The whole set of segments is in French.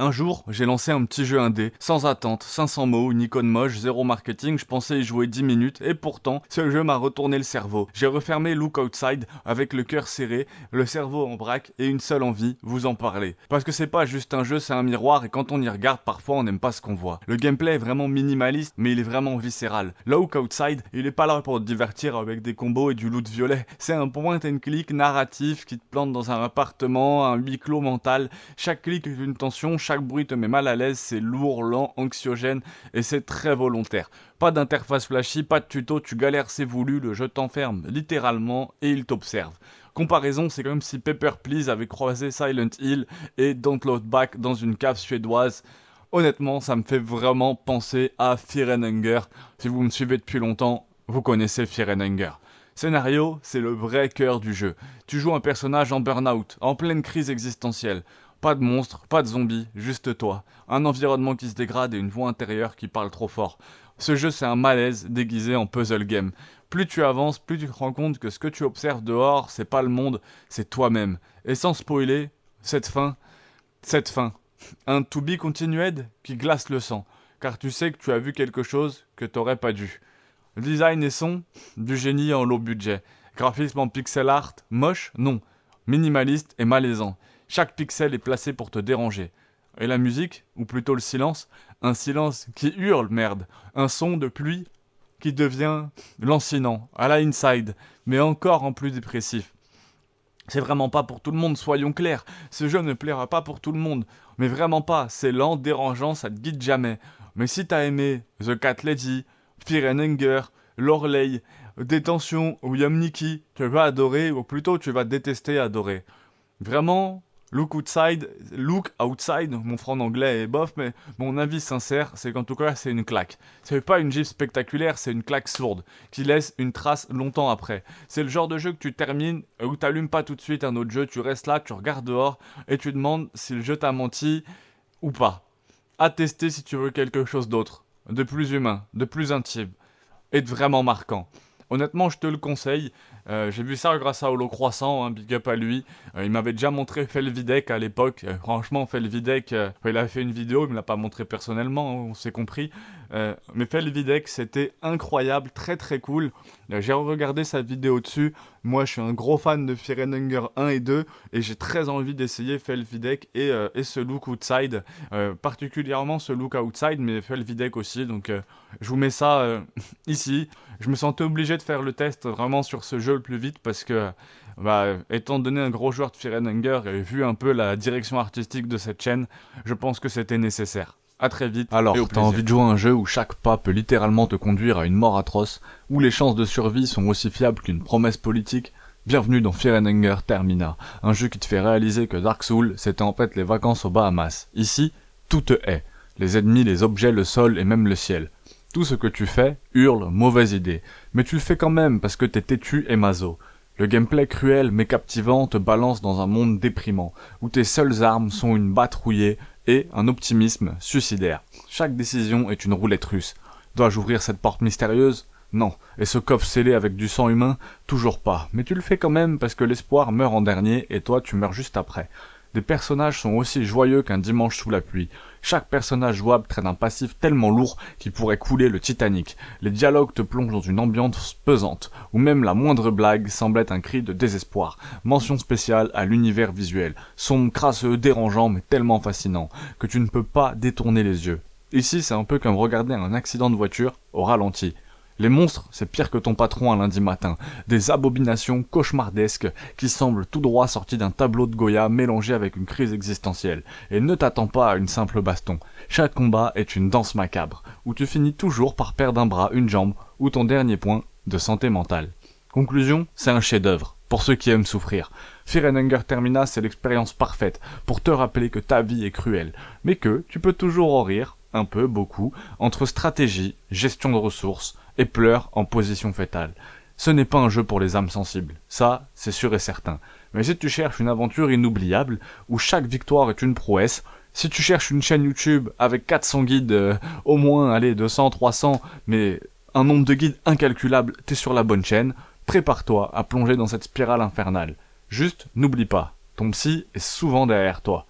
Un jour, j'ai lancé un petit jeu indé, sans attente, 500 mots, une icône moche, zéro marketing, je pensais y jouer 10 minutes, et pourtant, ce jeu m'a retourné le cerveau. J'ai refermé Look Outside, avec le cœur serré, le cerveau en vrac, et une seule envie, vous en parler. Parce que c'est pas juste un jeu, c'est un miroir, et quand on y regarde, parfois on n'aime pas ce qu'on voit. Le gameplay est vraiment minimaliste, mais il est vraiment viscéral. Look Outside, il est pas là pour te divertir avec des combos et du loot violet. C'est un point and click narratif qui te plante dans un appartement, un huis clos mental. Chaque clic est une tension, chaque bruit te met mal à l'aise, c'est lourd, lent, anxiogène et c'est très volontaire. Pas d'interface flashy, pas de tuto, tu galères, c'est voulu, le jeu t'enferme littéralement et il t'observe. Comparaison, c'est comme si Paper Please avait croisé Silent Hill et Don't Look Back dans une cave suédoise. Honnêtement, ça me fait vraiment penser à Fear and Hunger. Si vous me suivez depuis longtemps, vous connaissez Fear and Hunger. Scénario, c'est le vrai cœur du jeu. Tu joues un personnage en burn-out, en pleine crise existentielle. Pas de monstres, pas de zombies, juste toi. Un environnement qui se dégrade et une voix intérieure qui parle trop fort. Ce jeu, c'est un malaise déguisé en puzzle game. Plus tu avances, plus tu te rends compte que ce que tu observes dehors, c'est pas le monde, c'est toi-même. Et sans spoiler, cette fin, un to be continued qui glace le sang, car tu sais que tu as vu quelque chose que t'aurais pas dû. Design et son, du génie en low budget. Graphisme en pixel art, moche, non. Minimaliste et malaisant. Chaque pixel est placé pour te déranger. Et la musique, ou plutôt le silence, un silence qui hurle, merde. Un son de pluie qui devient lancinant, à la Inside, mais encore en plus dépressif. C'est vraiment pas pour tout le monde, soyons clairs. Ce jeu ne plaira pas pour tout le monde. Mais vraiment pas, c'est lent, dérangeant, ça te guide jamais. Mais si t'as aimé The Cat Lady, Fear and Hunger, Lorelei, Détention ou Yamniki, tu vas adorer, ou plutôt tu vas détester adorer. Vraiment, Look Outside, mon franc anglais est bof, mais mon avis sincère, c'est qu'en tout cas, c'est une claque. C'est pas une gifle spectaculaire, c'est une claque sourde, qui laisse une trace longtemps après. C'est le genre de jeu que tu termines, où t'allumes pas tout de suite un autre jeu, tu restes là, tu regardes dehors, et tu demandes si le jeu t'a menti ou pas. À tester si tu veux quelque chose d'autre, de plus humain, de plus intime, et de vraiment marquant. Honnêtement, je te le conseille. J'ai vu ça grâce à Holo Croissant, hein, big up à lui. Il m'avait déjà montré Felvidec à l'époque. Franchement, Felvidec, il a fait une vidéo, il me l'a pas montré personnellement, hein, on s'est compris. Mais Felvidec, c'était incroyable, très très cool. J'ai regardé sa vidéo dessus. Moi, je suis un gros fan de Fear and Hunger 1 et 2, et j'ai très envie d'essayer Felvidec et ce Look Outside. Particulièrement ce Look Outside, mais Felvidec aussi. Donc, je vous mets ça ici. Je me sentais obligé de faire le test vraiment sur ce jeu le plus vite parce que, étant donné un gros joueur de Fear and Hunger et vu un peu la direction artistique de cette chaîne, je pense que c'était nécessaire. À très vite. Alors, t'as envie de jouer à un jeu où chaque pas peut littéralement te conduire à une mort atroce, où les chances de survie sont aussi fiables qu'une promesse politique? Bienvenue dans Fear and Hunger Termina, un jeu qui te fait réaliser que Dark Souls, c'était en fait les vacances aux Bahamas. Ici, tout te hait. Les ennemis, les objets, le sol et même le ciel. Tout ce que tu fais hurle mauvaise idée, mais tu le fais quand même parce que t'es têtu et maso. Le gameplay cruel mais captivant te balance dans un monde déprimant, où tes seules armes sont une batte rouillée et un optimisme suicidaire. Chaque décision est une roulette russe. Dois-je ouvrir cette porte mystérieuse? Non. Et ce coffre scellé avec du sang humain? Toujours pas. Mais tu le fais quand même parce que l'espoir meurt en dernier et toi tu meurs juste après. Des personnages sont aussi joyeux qu'un dimanche sous la pluie. Chaque personnage jouable traîne un passif tellement lourd qu'il pourrait couler le Titanic. Les dialogues te plongent dans une ambiance pesante, où même la moindre blague semble être un cri de désespoir. Mention spéciale à l'univers visuel, sombre, crasseux, dérangeant, mais tellement fascinant, que tu ne peux pas détourner les yeux. Ici, c'est un peu comme regarder un accident de voiture au ralenti. Les monstres, c'est pire que ton patron un lundi matin. Des abominations cauchemardesques qui semblent tout droit sorties d'un tableau de Goya mélangé avec une crise existentielle. Et ne t'attends pas à une simple baston. Chaque combat est une danse macabre, où tu finis toujours par perdre un bras, une jambe, ou ton dernier point de santé mentale. Conclusion, c'est un chef-d'œuvre, pour ceux qui aiment souffrir. Fear and Hunger Termina, c'est l'expérience parfaite, pour te rappeler que ta vie est cruelle, mais que tu peux toujours en rire, un peu, beaucoup, entre stratégie, gestion de ressources, et pleurs en position fétale. Ce n'est pas un jeu pour les âmes sensibles, ça, c'est sûr et certain. Mais si tu cherches une aventure inoubliable, où chaque victoire est une prouesse, si tu cherches une chaîne YouTube avec 400 guides, au moins, allez, 200, 300, mais un nombre de guides incalculable, t'es sur la bonne chaîne, prépare-toi à plonger dans cette spirale infernale. Juste, n'oublie pas, ton psy est souvent derrière toi.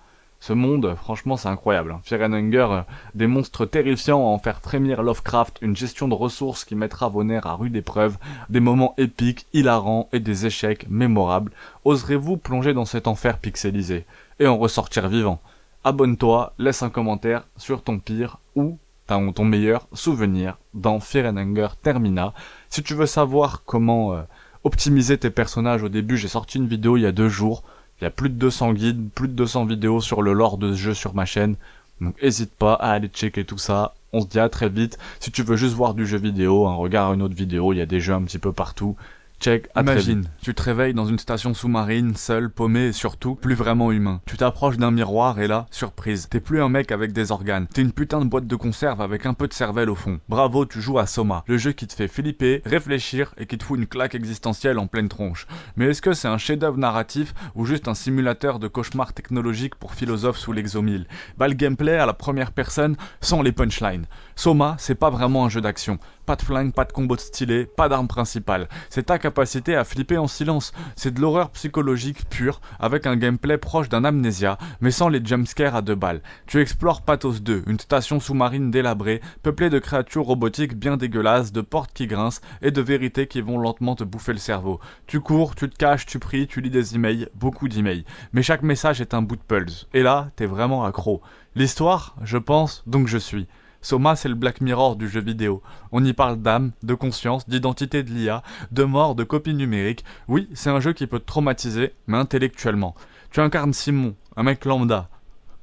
Ce monde, franchement, c'est incroyable. Hein. Fear and Hunger, des monstres terrifiants à en faire frémir Lovecraft, une gestion de ressources qui mettra vos nerfs à rude épreuve, des moments épiques, hilarants et des échecs mémorables. Oserez-vous plonger dans cet enfer pixelisé et en ressortir vivant? Abonne-toi, laisse un commentaire sur ton pire ou ton meilleur souvenir dans Fear and Hunger Termina. Si tu veux savoir comment optimiser tes personnages au début, j'ai sorti une vidéo il y a 2 jours. Il y a plus de 200 guides, plus de 200 vidéos sur le lore de ce jeu sur ma chaîne. Donc n'hésite pas à aller checker tout ça. On se dit à très vite. Si tu veux juste voir du jeu vidéo, regarde une autre vidéo, il y a des jeux un petit peu partout. Check, imagine, tu te réveilles dans une station sous-marine, seul, paumé et surtout, plus vraiment humain. Tu t'approches d'un miroir et là, surprise, t'es plus un mec avec des organes. T'es une putain de boîte de conserve avec un peu de cervelle au fond. Bravo, tu joues à Soma, le jeu qui te fait flipper, réfléchir et qui te fout une claque existentielle en pleine tronche. Mais est-ce que c'est un chef-d'œuvre narratif ou juste un simulateur de cauchemar technologique pour philosophes sous l'exomile? Bah le gameplay à la première personne sans les punchlines. Soma, c'est pas vraiment un jeu d'action. Pas de flingue, pas de combo de stylé, pas d'arme principale. C'est ta capacité à flipper en silence. C'est de l'horreur psychologique pure, avec un gameplay proche d'un amnésia, mais sans les jumpscares à 2 balles. Tu explores Pathos 2, une station sous-marine délabrée, peuplée de créatures robotiques bien dégueulasses, de portes qui grincent et de vérités qui vont lentement te bouffer le cerveau. Tu cours, tu te caches, tu pries, tu lis des emails, beaucoup d'emails. Mais chaque message est un bout de pulse. Et là, t'es vraiment accro. L'histoire, je pense, donc je suis. Soma, c'est le Black Mirror du jeu vidéo. On y parle d'âme, de conscience, d'identité de l'IA, de mort, de copie numérique. Oui, c'est un jeu qui peut te traumatiser, mais intellectuellement. Tu incarnes Simon, un mec lambda,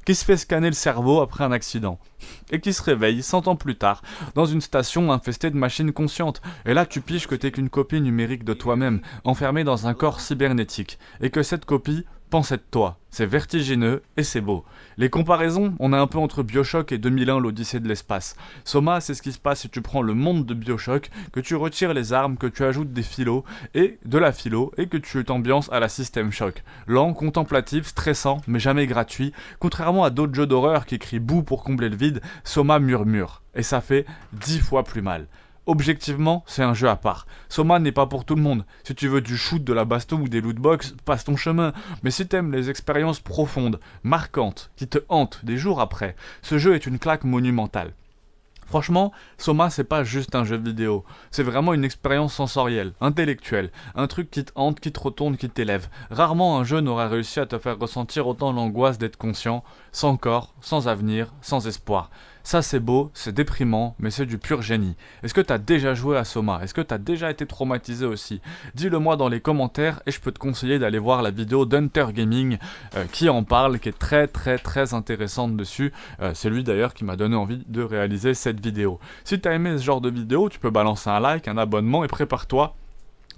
qui se fait scanner le cerveau après un accident, et qui se réveille 100 ans plus tard, dans une station infestée de machines conscientes. Et là, tu piges que t'es qu'une copie numérique de toi-même, enfermée dans un corps cybernétique, et que cette copie pense être toi. C'est vertigineux et c'est beau. Les comparaisons, on est un peu entre BioShock et 2001 l'Odyssée de l'espace. Soma, c'est ce qui se passe si tu prends le monde de BioShock, que tu retires les armes, que tu ajoutes des philos, et de la philo, et que tu t'ambiances à la System Shock. Lent, contemplatif, stressant, mais jamais gratuit. Contrairement à d'autres jeux d'horreur qui crient bouh pour combler le vide, Soma murmure. Et ça fait 10 fois plus mal. Objectivement, c'est un jeu à part. Soma n'est pas pour tout le monde. Si tu veux du shoot, de la baston ou des lootbox, passe ton chemin. Mais si t'aimes les expériences profondes, marquantes, qui te hantent des jours après, ce jeu est une claque monumentale. Franchement, Soma, c'est pas juste un jeu vidéo. C'est vraiment une expérience sensorielle, intellectuelle. Un truc qui te hante, qui te retourne, qui t'élève. Rarement un jeu n'aura réussi à te faire ressentir autant l'angoisse d'être conscient, sans corps, sans avenir, sans espoir. Ça c'est beau, c'est déprimant, mais c'est du pur génie. Est-ce que t'as déjà joué à Soma? Est-ce que t'as déjà été traumatisé aussi? Dis-le moi dans les commentaires et je peux te conseiller d'aller voir la vidéo d'Hunter Gaming qui en parle, qui est très intéressante dessus. C'est lui d'ailleurs qui m'a donné envie de réaliser cette vidéo. Si t'as aimé ce genre de vidéo, tu peux balancer un like, un abonnement et prépare-toi.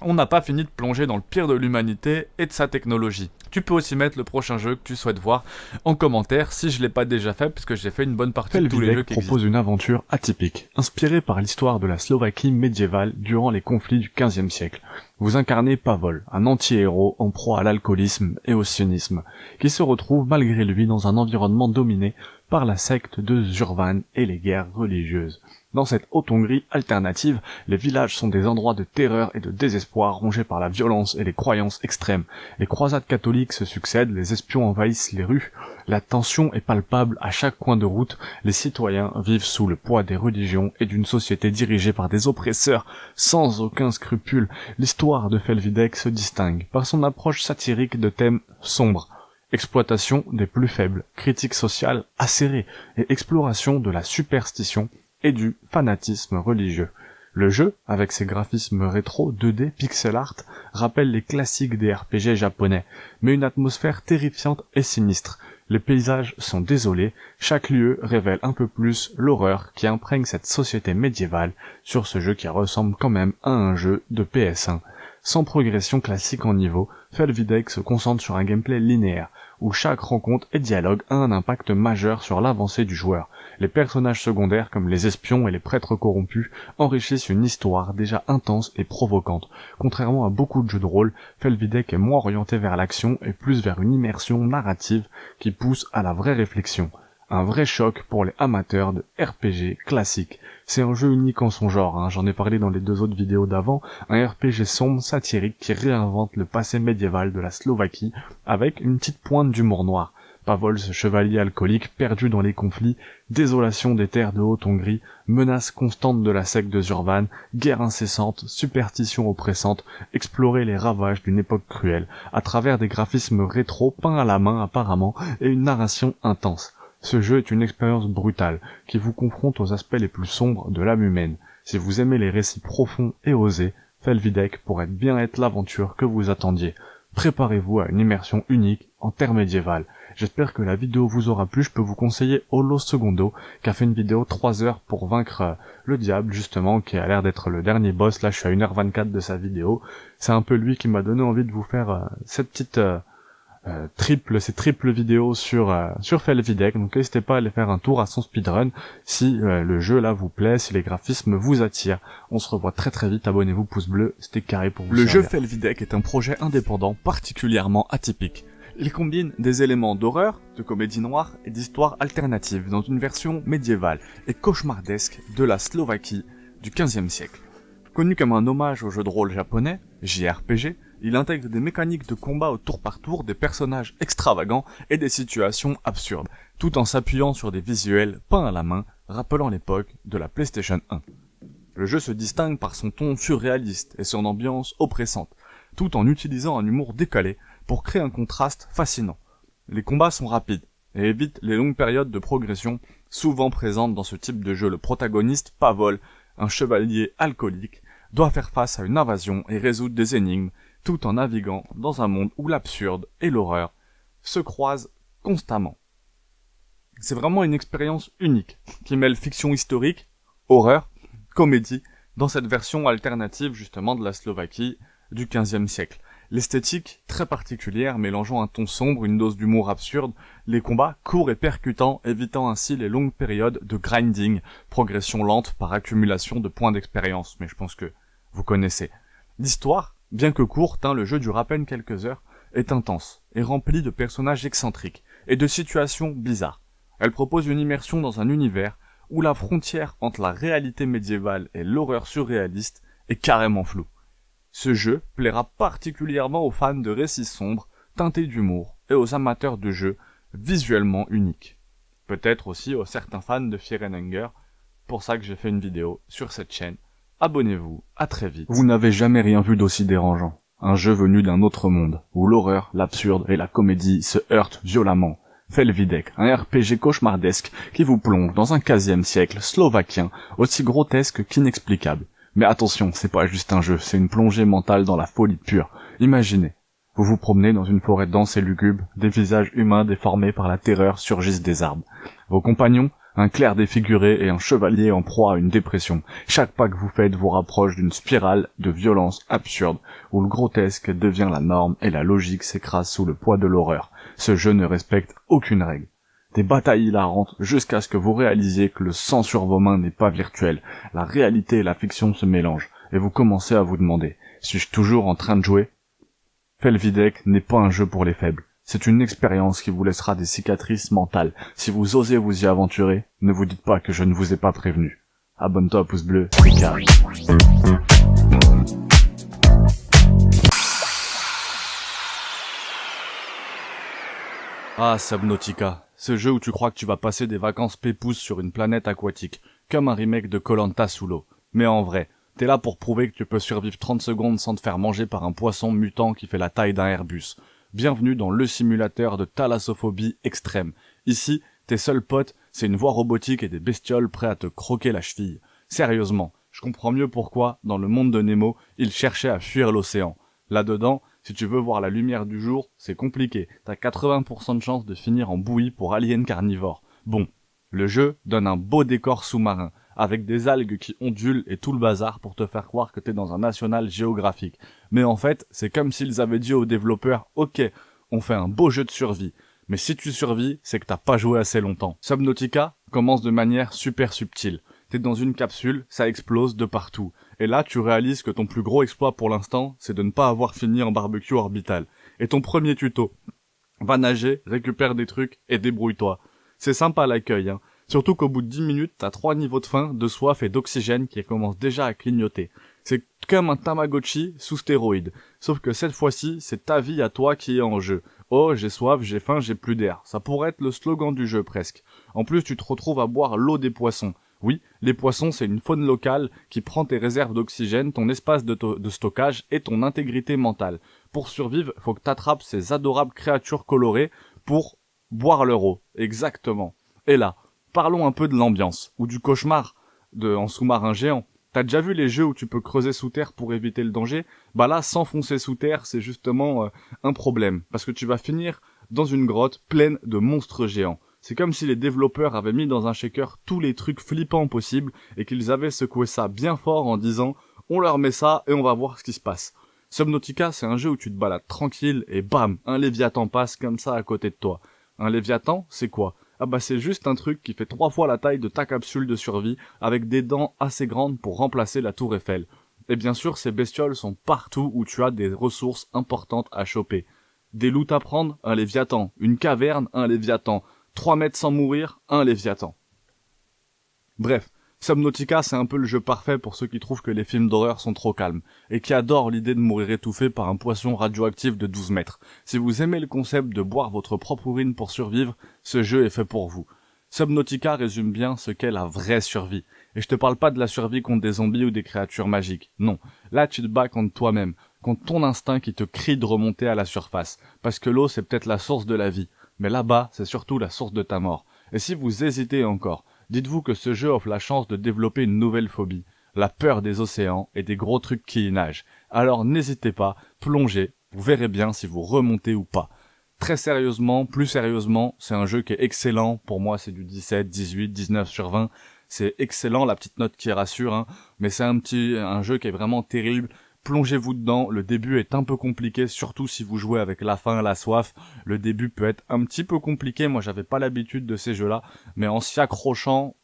On n'a pas fini de plonger dans le pire de l'humanité et de sa technologie. Tu peux aussi mettre le prochain jeu que tu souhaites voir en commentaire si je l'ai pas déjà fait, puisque j'ai fait une bonne partie de tous les jeux qui existent. propose une aventure atypique, inspirée par l'histoire de la Slovaquie médiévale durant les conflits du XVe siècle. Vous incarnez Pavol, un anti-héros en proie à l'alcoolisme et au sionisme, qui se retrouve malgré lui dans un environnement dominé par la secte de Zurvan et les guerres religieuses. Dans cette Haute-Hongrie alternative, les villages sont des endroits de terreur et de désespoir rongés par la violence et les croyances extrêmes. Les croisades catholiques se succèdent, les espions envahissent les rues, la tension est palpable à chaque coin de route, les citoyens vivent sous le poids des religions et d'une société dirigée par des oppresseurs sans aucun scrupule. L'histoire de Felvidek se distingue par son approche satirique de thèmes sombres. Exploitation des plus faibles, critique sociale acérée et exploration de la superstition et du fanatisme religieux. Le jeu, avec ses graphismes rétro 2D pixel art, rappelle les classiques des RPG japonais, mais une atmosphère terrifiante et sinistre. Les paysages sont désolés, chaque lieu révèle un peu plus l'horreur qui imprègne cette société médiévale sur ce jeu qui ressemble quand même à un jeu de PS1. Sans progression classique en niveau, Felvidek se concentre sur un gameplay linéaire, où chaque rencontre et dialogue a un impact majeur sur l'avancée du joueur. Les personnages secondaires, comme les espions et les prêtres corrompus, enrichissent une histoire déjà intense et provocante. Contrairement à beaucoup de jeux de rôle, Felvidek est moins orienté vers l'action et plus vers une immersion narrative qui pousse à la vraie réflexion. Un vrai choc pour les amateurs de RPG classiques. C'est un jeu unique en son genre, j'en ai parlé dans les 2 autres vidéos d'avant, un RPG sombre, satirique qui réinvente le passé médiéval de la Slovaquie avec une petite pointe d'humour noir. Pavol, ce chevalier alcoolique perdu dans les conflits, désolation des terres de Haute-Hongrie, menace constante de la secte de Zurvan, guerre incessante, superstition oppressante, explorer les ravages d'une époque cruelle, à travers des graphismes rétro peints à la main apparemment, et une narration intense. Ce jeu est une expérience brutale, qui vous confronte aux aspects les plus sombres de l'âme humaine. Si vous aimez les récits profonds et osés, Felvidek pourrait bien être l'aventure que vous attendiez. Préparez-vous à une immersion unique en terre médiévale. J'espère que la vidéo vous aura plu. Je peux vous conseiller Holo Segundo, qui a fait une vidéo 3 heures pour vaincre le diable, justement, qui a l'air d'être le dernier boss. Là, je suis à 1h24 de sa vidéo. C'est un peu lui qui m'a donné envie de vous faire cette petite ces triples vidéos sur Felvidek. Donc n'hésitez pas à aller faire un tour à son speedrun si le jeu là vous plaît, si les graphismes vous attirent. On se revoit très très vite, abonnez-vous, pouce bleu, c'était carré pour vous. Le jeu Felvidek est un projet indépendant particulièrement atypique. Il combine des éléments d'horreur, de comédie noire et d'histoire alternative dans une version médiévale et cauchemardesque de la Slovaquie du XVe siècle. Connu comme un hommage au jeu de rôle japonais, JRPG, il intègre des mécaniques de combat au tour par tour, des personnages extravagants et des situations absurdes, tout en s'appuyant sur des visuels peints à la main, rappelant l'époque de la PlayStation 1. Le jeu se distingue par son ton surréaliste et son ambiance oppressante, tout en utilisant un humour décalé pour créer un contraste fascinant. Les combats sont rapides et évitent les longues périodes de progression souvent présentes dans ce type de jeu. Le protagoniste, Pavol, un chevalier alcoolique, doit faire face à une invasion et résoudre des énigmes, tout en naviguant dans un monde où l'absurde et l'horreur se croisent constamment. C'est vraiment une expérience unique, qui mêle fiction historique, horreur, comédie, dans cette version alternative justement de la Slovaquie du XVe siècle. L'esthétique, très particulière, mélangeant un ton sombre, une dose d'humour absurde, les combats courts et percutants, évitant ainsi les longues périodes de grinding, progression lente par accumulation de points d'expérience, mais je pense que vous connaissez. L'histoire, bien que courte, le jeu dure à peine quelques heures, est intense et remplie de personnages excentriques et de situations bizarres. Elle propose une immersion dans un univers où la frontière entre la réalité médiévale et l'horreur surréaliste est carrément floue. Ce jeu plaira particulièrement aux fans de récits sombres, teintés d'humour, et aux amateurs de jeux visuellement uniques. Peut-être aussi aux certains fans de Fear & Hunger, pour ça que j'ai fait une vidéo sur cette chaîne. Abonnez-vous, à très vite. Vous n'avez jamais rien vu d'aussi dérangeant. Un jeu venu d'un autre monde, où l'horreur, l'absurde et la comédie se heurtent violemment. Felvidek, un RPG cauchemardesque qui vous plonge dans un 15e siècle slovaquien aussi grotesque qu'inexplicable. Mais attention, c'est pas juste un jeu, c'est une plongée mentale dans la folie pure. Imaginez, vous vous promenez dans une forêt dense et lugubre, des visages humains déformés par la terreur surgissent des arbres. Vos compagnons, un clerc défiguré et un chevalier en proie à une dépression. Chaque pas que vous faites vous rapproche d'une spirale de violence absurde, où le grotesque devient la norme et la logique s'écrase sous le poids de l'horreur. Ce jeu ne respecte aucune règle. Des batailles hilarantes jusqu'à ce que vous réalisiez que le sang sur vos mains n'est pas virtuel. La réalité et la fiction se mélangent, et vous commencez à vous demander, suis-je toujours en train de jouer? Felvidek n'est pas un jeu pour les faibles. C'est une expérience qui vous laissera des cicatrices mentales. Si vous osez vous y aventurer, ne vous dites pas que je ne vous ai pas prévenu. Abonne-toi à pouce bleu, c'est carré. Ah, Subnautica, ce jeu où tu crois que tu vas passer des vacances pépousses sur une planète aquatique, comme un remake de Koh-Lanta sous l'eau. Mais en vrai, t'es là pour prouver que tu peux survivre 30 secondes sans te faire manger par un poisson mutant qui fait la taille d'un Airbus. Bienvenue dans le simulateur de thalassophobie extrême. Ici, tes seuls potes, c'est une voix robotique et des bestioles prêts à te croquer la cheville. Sérieusement, je comprends mieux pourquoi, dans le monde de Nemo, il cherchait à fuir l'océan. Là-dedans, si tu veux voir la lumière du jour, c'est compliqué. T'as 80% de chance de finir en bouillie pour alien carnivore. Bon, le jeu donne un beau décor sous-marin, avec des algues qui ondulent et tout le bazar pour te faire croire que t'es dans un National Geographic. Mais en fait, c'est comme s'ils avaient dit aux développeurs, ok, on fait un beau jeu de survie. Mais si tu survis, c'est que t'as pas joué assez longtemps. Subnautica commence de manière super subtile. T'es dans une capsule, ça explose de partout. Et là, tu réalises que ton plus gros exploit pour l'instant, c'est de ne pas avoir fini en barbecue orbital. Et ton premier tuto, va nager, récupère des trucs et débrouille-toi. C'est sympa l'accueil, Surtout qu'au bout de 10 minutes, t'as 3 niveaux de faim, de soif et d'oxygène qui commencent déjà à clignoter. C'est comme un Tamagotchi sous stéroïdes. Sauf que cette fois-ci, c'est ta vie à toi qui est en jeu. Oh, j'ai soif, j'ai faim, j'ai plus d'air. Ça pourrait être le slogan du jeu presque. En plus, tu te retrouves à boire l'eau des poissons. Oui, les poissons, c'est une faune locale qui prend tes réserves d'oxygène, ton espace de stockage et ton intégrité mentale. Pour survivre, faut que t'attrapes ces adorables créatures colorées pour boire leur eau. Exactement. Et là, parlons un peu de l'ambiance, ou du cauchemar en sous-marin géant. T'as déjà vu les jeux où tu peux creuser sous terre pour éviter le danger? Bah là, s'enfoncer sous terre, c'est justement un problème, parce que tu vas finir dans une grotte pleine de monstres géants. C'est comme si les développeurs avaient mis dans un shaker tous les trucs flippants possibles et qu'ils avaient secoué ça bien fort en disant « on leur met ça et on va voir ce qui se passe ». Subnautica, c'est un jeu où tu te balades tranquille et bam, un Léviathan passe comme ça à côté de toi. Un Léviathan, c'est quoi? Ah bah c'est juste un truc qui fait 3 fois la taille de ta capsule de survie avec des dents assez grandes pour remplacer la tour Eiffel. Et bien sûr, ces bestioles sont partout où tu as des ressources importantes à choper. Des loots à prendre, un Léviathan. Une caverne, un Léviathan. 3 mètres sans mourir, un Léviathan. Bref, Subnautica, c'est un peu le jeu parfait pour ceux qui trouvent que les films d'horreur sont trop calmes, et qui adorent l'idée de mourir étouffé par un poisson radioactif de 12 mètres. Si vous aimez le concept de boire votre propre urine pour survivre, ce jeu est fait pour vous. Subnautica résume bien ce qu'est la vraie survie. Et je te parle pas de la survie contre des zombies ou des créatures magiques. Non. Là, tu te bats contre toi-même, contre ton instinct qui te crie de remonter à la surface. Parce que l'eau, c'est peut-être la source de la vie. Mais là-bas, c'est surtout la source de ta mort. Et si vous hésitez encore, dites-vous que ce jeu offre la chance de développer une nouvelle phobie, la peur des océans et des gros trucs qui y nagent. Alors n'hésitez pas, plongez, vous verrez bien si vous remontez ou pas. Très sérieusement, plus sérieusement, c'est un jeu qui est excellent. Pour moi, c'est du 17, 18, 19 sur 20. C'est excellent, la petite note qui rassure, hein. Mais c'est un jeu qui est vraiment terrible. Plongez-vous dedans, le début est un peu compliqué, surtout si vous jouez avec la faim, la soif. Le début peut être un petit peu compliqué, moi j'avais pas l'habitude de ces jeux-là, mais en s'y accrochant,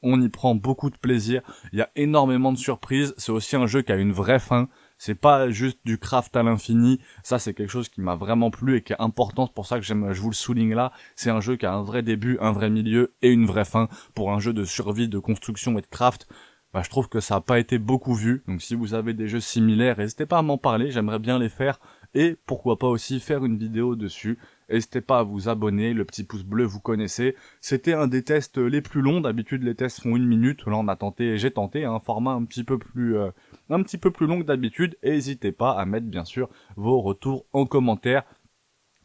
on y prend beaucoup de plaisir. Il y a énormément de surprises, c'est aussi un jeu qui a une vraie fin, c'est pas juste du craft à l'infini. Ça c'est quelque chose qui m'a vraiment plu et qui est important, c'est pour ça que je vous le souligne là. C'est un jeu qui a un vrai début, un vrai milieu et une vraie fin. Pour un jeu de survie, de construction et de craft, je trouve que ça n'a pas été beaucoup vu, donc si vous avez des jeux similaires, n'hésitez pas à m'en parler, j'aimerais bien les faire, et pourquoi pas aussi faire une vidéo dessus. N'hésitez pas à vous abonner, le petit pouce bleu vous connaissez. C'était un des tests les plus longs, d'habitude les tests font 1 minute, là j'ai tenté un format un petit peu plus long que d'habitude, et n'hésitez pas à mettre bien sûr vos retours en commentaire.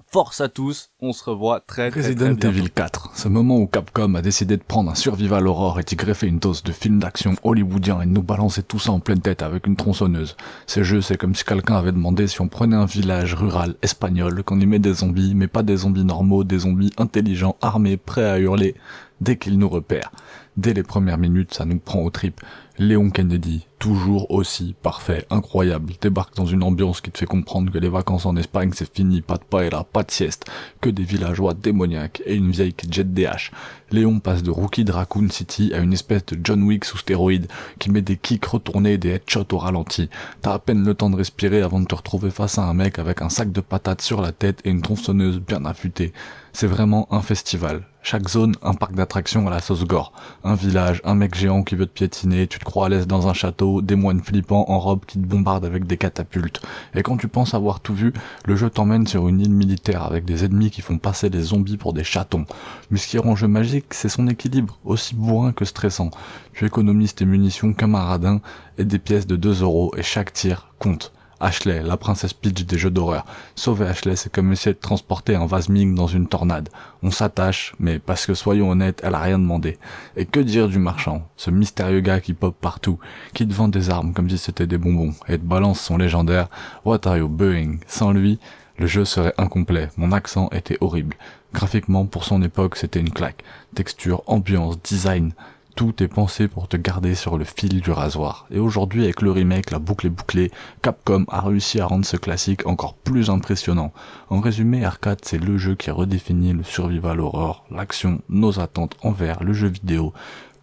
Force à tous, on se revoit très Resident Evil 4, ce moment où Capcom a décidé de prendre un survival horror et d'y greffer une dose de film d'action hollywoodien et de nous balancer tout ça en pleine tête avec une tronçonneuse. Ce jeu, c'est comme si quelqu'un avait demandé si on prenait un village rural espagnol, qu'on y met des zombies, mais pas des zombies normaux, des zombies intelligents, armés, prêts à hurler dès qu'ils nous repèrent. Dès les premières minutes, ça nous prend aux tripes. Léon Kennedy, toujours aussi parfait, incroyable, débarque dans une ambiance qui te fait comprendre que les vacances en Espagne c'est fini, pas de paella, pas de sieste, que des villageois démoniaques et une vieille qui jette des haches. Léon passe de rookie de Raccoon City à une espèce de John Wick sous stéroïdes qui met des kicks retournés et des headshots au ralenti. T'as à peine le temps de respirer avant de te retrouver face à un mec avec un sac de patates sur la tête et une tronçonneuse bien affûtée. C'est vraiment un festival. Chaque zone, un parc d'attractions à la sauce gore. Un village, un mec géant qui veut te piétiner, tu te crois à l'aise dans un château, des moines flippants en robe qui te bombardent avec des catapultes. Et quand tu penses avoir tout vu, le jeu t'emmène sur une île militaire avec des ennemis qui font passer des zombies pour des chatons. Mais ce qui rend le jeu magique, c'est son équilibre, aussi bourrin que stressant. Tu économises tes munitions comme un radin et des pièces de 2 € et chaque tir compte. Ashley, la princesse Peach des jeux d'horreur. Sauver Ashley, c'est comme essayer de transporter un vase Ming dans une tornade. On s'attache, mais parce que soyons honnêtes, elle a rien demandé. Et que dire du marchand, ce mystérieux gars qui pop partout, qui te vend des armes comme si c'était des bonbons, et te balance son légendaire « What are you doing ?» Sans lui, le jeu serait incomplet, mon accent était horrible. Graphiquement, pour son époque, c'était une claque. Texture, ambiance, design... Tout est pensé pour te garder sur le fil du rasoir. Et aujourd'hui, avec le remake, la boucle est bouclée, Capcom a réussi à rendre ce classique encore plus impressionnant. En résumé, R4, c'est le jeu qui redéfinit le survival horror, l'action, nos attentes envers le jeu vidéo.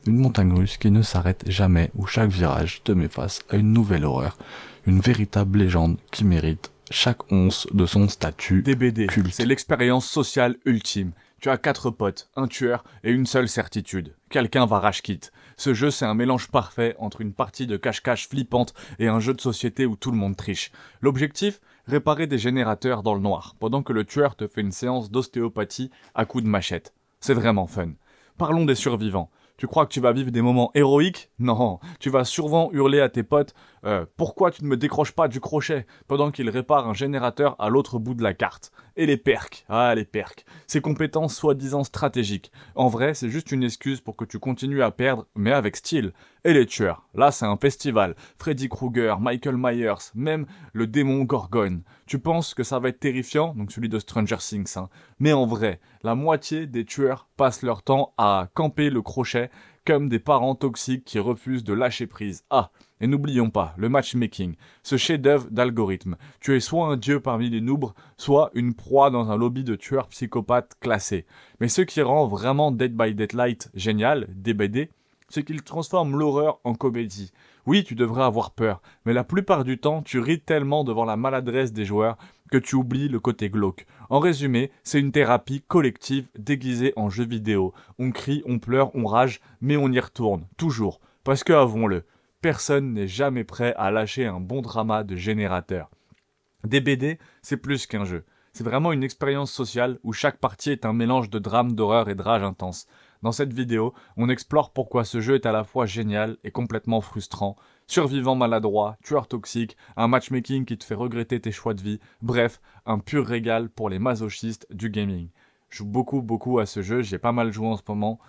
Une montagne russe qui ne s'arrête jamais, où chaque virage te met face à une nouvelle horreur. Une véritable légende qui mérite chaque once de son statut DBD, culte. C'est l'expérience sociale ultime. Tu as 4 potes, un tueur et une seule certitude. Quelqu'un va rage quit. Ce jeu, c'est un mélange parfait entre une partie de cache-cache flippante et un jeu de société où tout le monde triche. L'objectif, Réparer des générateurs dans le noir, pendant que le tueur te fait une séance d'ostéopathie à coups de machette. C'est vraiment fun. Parlons des survivants. Tu crois que tu vas vivre des moments héroïques? Non, tu vas souvent hurler à tes potes pourquoi tu ne me décroches pas du crochet pendant qu'il répare un générateur à l'autre bout de la carte. Et les perks, les perks, ces compétences soi-disant stratégiques. En vrai, c'est juste une excuse pour que tu continues à perdre, mais avec style. Et les tueurs, là c'est un festival. Freddy Krueger, Michael Myers, même le démon Gorgone. Tu penses que ça va être terrifiant, donc celui de Stranger Things, hein. Mais en vrai, la moitié des tueurs passent leur temps à camper le crochet comme des parents toxiques qui refusent de lâcher prise. Et n'oublions pas, le matchmaking, ce chef-d'œuvre d'algorithme. Tu es soit un dieu parmi les noobs, soit une proie dans un lobby de tueurs psychopathes classés. Mais ce qui rend vraiment Dead by Daylight génial, DBD, c'est qu'il transforme l'horreur en comédie. Oui, tu devrais avoir peur, mais la plupart du temps, tu ris tellement devant la maladresse des joueurs que tu oublies le côté glauque. En résumé, c'est une thérapie collective déguisée en jeu vidéo. On crie, on pleure, on rage, mais on y retourne, toujours. Parce que, avouons-le, personne n'est jamais prêt à lâcher un bon drama de générateur. DBD, c'est plus qu'un jeu. C'est vraiment une expérience sociale où chaque partie est un mélange de drame, d'horreur et de rage intense. Dans cette vidéo, on explore pourquoi ce jeu est à la fois génial et complètement frustrant. Survivant maladroit, tueur toxique, un matchmaking qui te fait regretter tes choix de vie, bref, un pur régal pour les masochistes du gaming. Je joue beaucoup à ce jeu, j'y ai pas mal joué en ce moment.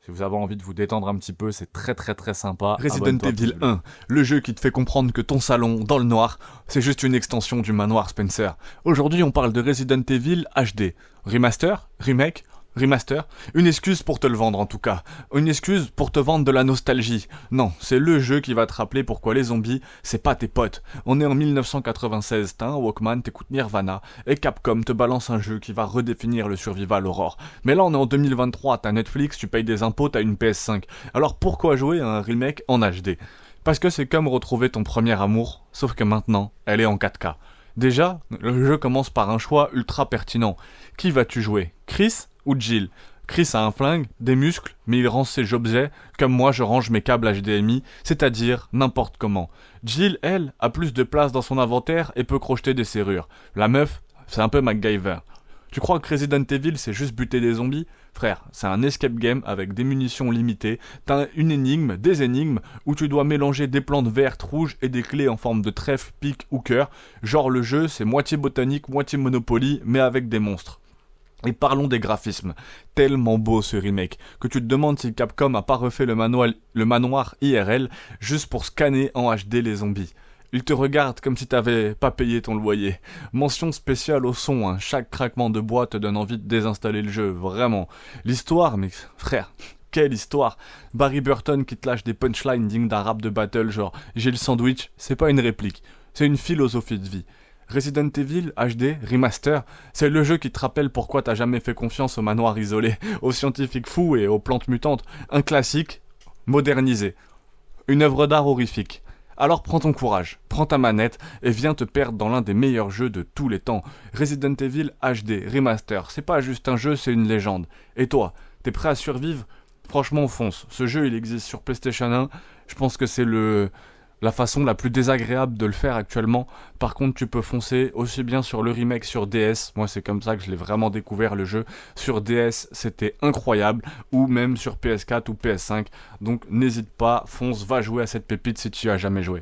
Si vous avez envie de vous détendre un petit peu, c'est très sympa. Resident Evil 1, le jeu qui te fait comprendre que ton salon, dans le noir, c'est juste une extension du manoir Spencer. Aujourd'hui, on parle de Resident Evil HD. Remaster? Remake? Remaster, une excuse pour te le vendre en tout cas, une excuse pour te vendre de la nostalgie. Non, c'est le jeu qui va te rappeler pourquoi les zombies, c'est pas tes potes. On est en 1996, t'as un Walkman, t'écoutes Nirvana, et Capcom te balance un jeu qui va redéfinir le survival horror. Mais là on est en 2023, t'as Netflix, tu payes des impôts, t'as une PS5. Alors pourquoi jouer à un remake en HD? Parce que c'est comme retrouver ton premier amour, sauf que maintenant, elle est en 4K. Déjà, le jeu commence par un choix ultra pertinent. Qui vas-tu jouer? Chris ou Jill? Chris a un flingue, des muscles, mais il range ses objets comme moi je range mes câbles HDMI, c'est-à-dire n'importe comment. Jill, elle, a plus de place dans son inventaire et peut crocheter des serrures. La meuf, c'est un peu MacGyver. Tu crois que Resident Evil c'est juste buter des zombies? Frère, c'est un escape game avec des munitions limitées, t'as une énigme, des énigmes, où tu dois mélanger des plantes vertes, rouges et des clés en forme de trèfle, pique ou cœur. Genre le jeu c'est moitié botanique, moitié Monopoly, mais avec des monstres. Et parlons des graphismes. Tellement beau ce remake, que tu te demandes si Capcom a pas refait le manoir IRL juste pour scanner en HD les zombies. Ils te regardent comme si t'avais pas payé ton loyer. Mention spéciale au son, hein. Chaque craquement de bois te donne envie de désinstaller le jeu, vraiment. L'histoire, mais frère, quelle histoire! Barry Burton qui te lâche des punchlines dignes d'un rap de battle, genre j'ai le sandwich, c'est pas une réplique, c'est une philosophie de vie. Resident Evil HD Remaster, c'est le jeu qui te rappelle pourquoi t'as jamais fait confiance au manoir isolé, aux scientifiques fous et aux plantes mutantes. Un classique, modernisé. Une œuvre d'art horrifique. Alors prends ton courage, prends ta manette et viens te perdre dans l'un des meilleurs jeux de tous les temps. Resident Evil HD Remaster, c'est pas juste un jeu, c'est une légende. Et toi, t'es prêt à survivre? Franchement, fonce. Ce jeu, il existe sur PlayStation 1. Je pense que c'est la façon la plus désagréable de le faire actuellement. Par contre, tu peux foncer aussi bien sur le remake sur DS. Moi, c'est comme ça que je l'ai vraiment découvert le jeu. Sur DS, c'était incroyable. Ou même sur PS4 ou PS5. Donc, n'hésite pas, fonce, va jouer à cette pépite si tu y as jamais joué.